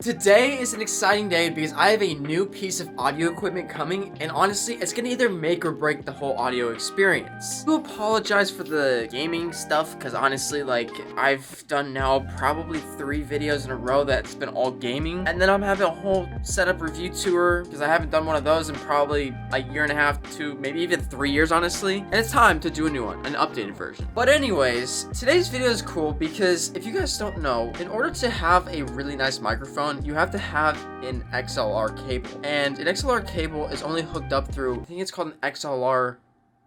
Today is an exciting day because I have a new piece of audio equipment coming, and honestly, it's gonna either make or break the whole audio experience. I do apologize for the gaming stuff, because honestly, like, I've done now probably 3 videos in a row that's been all gaming, and then I'm having a whole setup review tour, because I haven't done one of those in probably a year and a half to maybe even 3 years, honestly, and it's time to do a new one, an updated version. But anyways, today's video is cool because if you guys don't know, in order to have a really nice microphone, you have to have an XLR cable, and an XLR cable is only hooked up through, I think it's called an XLR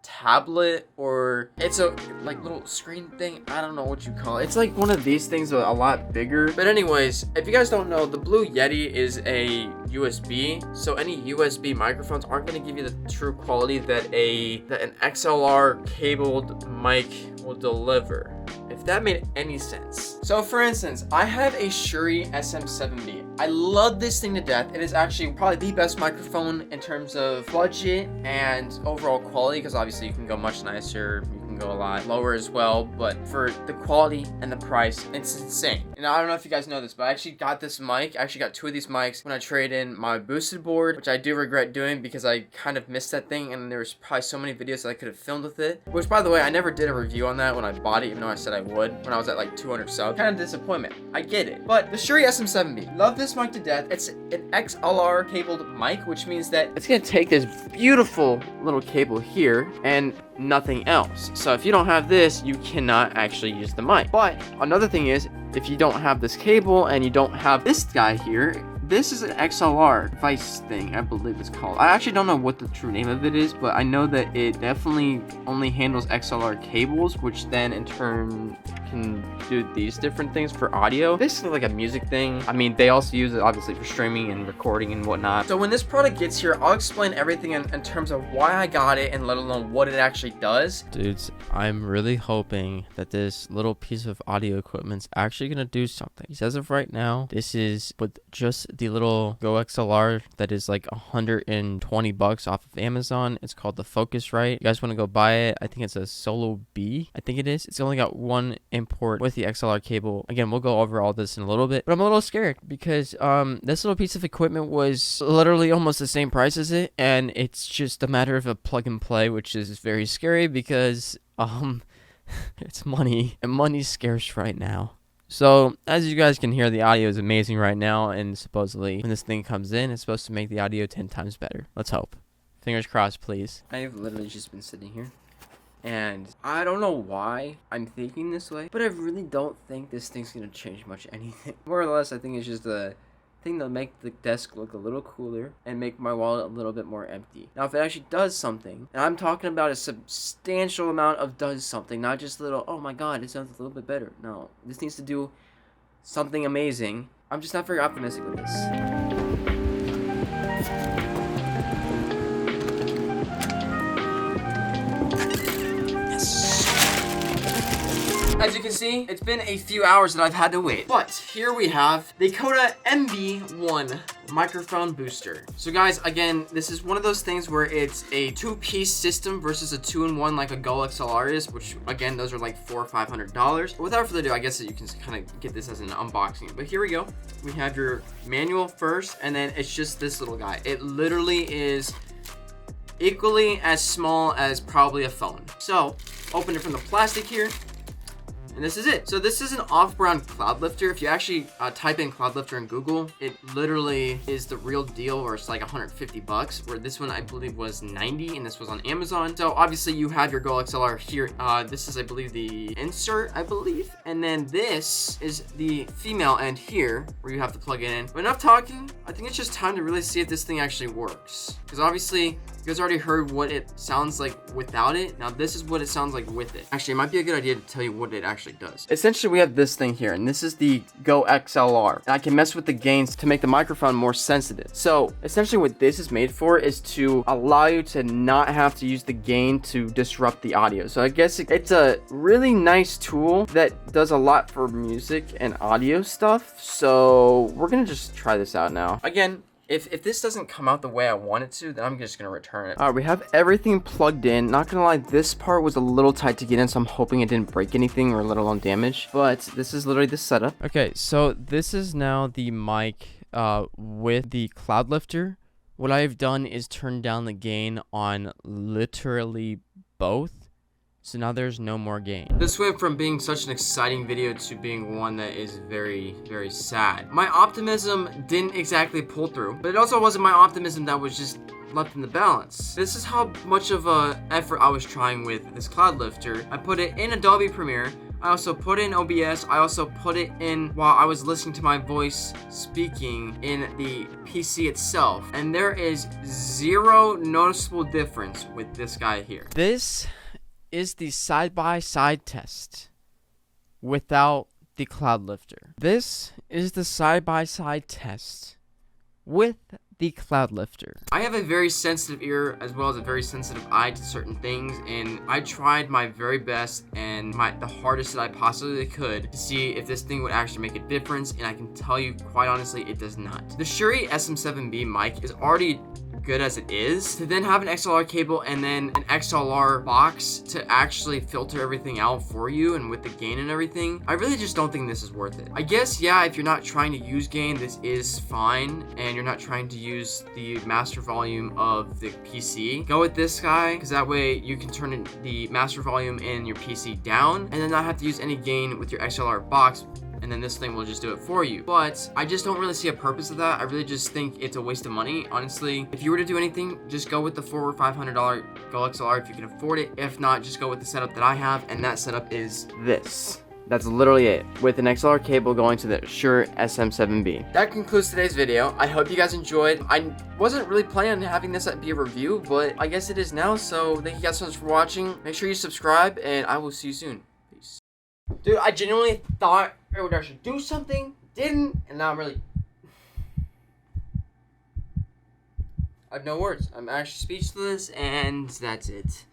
tablet, or it's a like little screen thing. I don't know what you call it. It's like one of these things, but a lot bigger. But anyways, if you guys don't know, the Blue Yeti is a USB, so any USB microphones aren't going to give you the true quality that an XLR cabled mic will deliver, if that made any sense. So for instance, I have a Shure SM7B. I love this thing to death. It is actually probably the best microphone in terms of budget and overall quality, because obviously you can go much nicer, you can go a lot lower as well, but for the quality and the price, it's insane. And I don't know if you guys know this, but I actually got this mic. I actually got 2 of these mics when I traded in my boosted board, which I do regret doing because I kind of missed that thing, and there's probably so many videos that I could have filmed with it, which by the way, I never did a review on that when I bought it, even though I said I would when I was at like 200 subs. Kind of disappointment, I get it. But the Shure SM7B, love this mic to death. It's an XLR cabled mic, which means that it's gonna take this beautiful little cable here and nothing else. So if you don't have this, you cannot actually use the mic. But another thing is, if you don't have this cable and you don't have this guy here, this is an XLR device thing, I believe it's called. I actually don't know what the true name of it is, but I know that it definitely only handles XLR cables, which then in turn can do these different things for audio. This is like a music thing. I mean, they also use it obviously for streaming and recording and whatnot. So when this product gets here, I'll explain everything in terms of why I got it and let alone what it actually does. Dudes, I'm really hoping that this little piece of audio equipment's actually gonna do something. As of right now, this is with just the little Go XLR that is like $120 off of Amazon. It's called the Focusrite. You guys want to go buy it? I think it's a Solo B. I think it is. It's only got one import with the XLR cable. Again, we'll go over all this in a little bit, but I'm a little scared because this little piece of equipment was literally almost the same price as it, and it's just a matter of a plug and play, which is very scary because it's money, and money's scarce right now. So, as you guys can hear, the audio is amazing right now, and supposedly, when this thing comes in, it's supposed to make the audio 10 times better. Let's hope. Fingers crossed, please. I've literally just been sitting here, and I don't know why I'm thinking this way, but I really don't think this thing's gonna change much anything. More or less, I think it's just a thing that'll make the desk look a little cooler and make my wallet a little bit more empty. Now, if it actually does something, and I'm talking about a substantial amount of does something, not just a little, oh my god, it sounds a little bit better. No, this needs to do something amazing. I'm just not very optimistic with this. As you can see, it's been a few hours that I've had to wait. But here we have the Coda MB1 microphone booster. So guys, again, this is one of those things where it's a 2-piece system versus a 2-in-1 like a Go XLR is, which again, those are like $400 or $500. But without further ado, I guess that you can kind of get this as an unboxing. But here we go. We have your manual first, and then it's just this little guy. It literally is equally as small as probably a phone. So open it from the plastic here. And this is it. So this is an off-brand Cloudlifter. If you actually type in Cloudlifter in Google, it literally is the real deal, where it's like $150, where this one I believe was $90, and this was on Amazon. So obviously you have your Go XLR here. This is, I believe, the insert, I believe. And then this is the female end here, where you have to plug it in. But enough talking. I think it's just time to really see if this thing actually works. Because obviously, you guys already heard what it sounds like without it. Now this is what it sounds like with it. Actually, it might be a good idea to tell you what it actually does. Essentially, we have this thing here, and this is the Go XLR. And I can mess with the gains to make the microphone more sensitive. So essentially what this is made for is to allow you to not have to use the gain to disrupt the audio. So I guess it's a really nice tool that does a lot for music and audio stuff. So we're gonna just try this out now. Again, If this doesn't come out the way I want it to, then I'm just going to return it. All right, we have everything plugged in. Not going to lie, this part was a little tight to get in, so I'm hoping it didn't break anything or let alone damage. But this is literally the setup. Okay, so this is now the mic with the Cloudlifter, what I've done is turn down the gain on literally both. So now there's no more gain. This went from being such an exciting video to being one that is very, very sad. My optimism didn't exactly pull through, but it also wasn't my optimism that was just left in the balance. This is how much of a effort I was trying with this Cloudlifter. I put it in Adobe Premiere. I also put it in OBS. I also put it in while I was listening to my voice speaking in the PC itself. And there is zero noticeable difference with this guy here. This is the side-by-side test without the Cloudlifter. This is the side-by-side test with the Cloudlifter. I have a very sensitive ear as well as a very sensitive eye to certain things, and I tried my very best and the hardest that I possibly could to see if this thing would actually make a difference, and I can tell you quite honestly it does not. The Shure SM7B mic is already good as it is. To then have an XLR cable and then an XLR box to actually filter everything out for you and with the gain and everything, I really just don't think this is worth it. I guess, yeah, if you're not trying to use gain, this is fine, and you're not trying to use the master volume of the PC, go with this guy, because that way you can turn the master volume in your PC down and then not have to use any gain with your XLR box, and then this thing will just do it for you. But I just don't really see a purpose of that. I really just think it's a waste of money, honestly. If you were to do anything, just go with the $400 or $500 Go XLR if you can afford it. If not, just go with the setup that I have, and that setup is this. That's literally it, with an XLR cable going to the Shure SM7B. That concludes today's video. I hope you guys enjoyed. I wasn't really planning on having this be a review, but I guess it is now, so thank you guys so much for watching. Make sure you subscribe, and I will see you soon. Peace. Dude, I genuinely thought I would actually do something, didn't, and now I'm really... I have no words. I'm actually speechless, and that's it.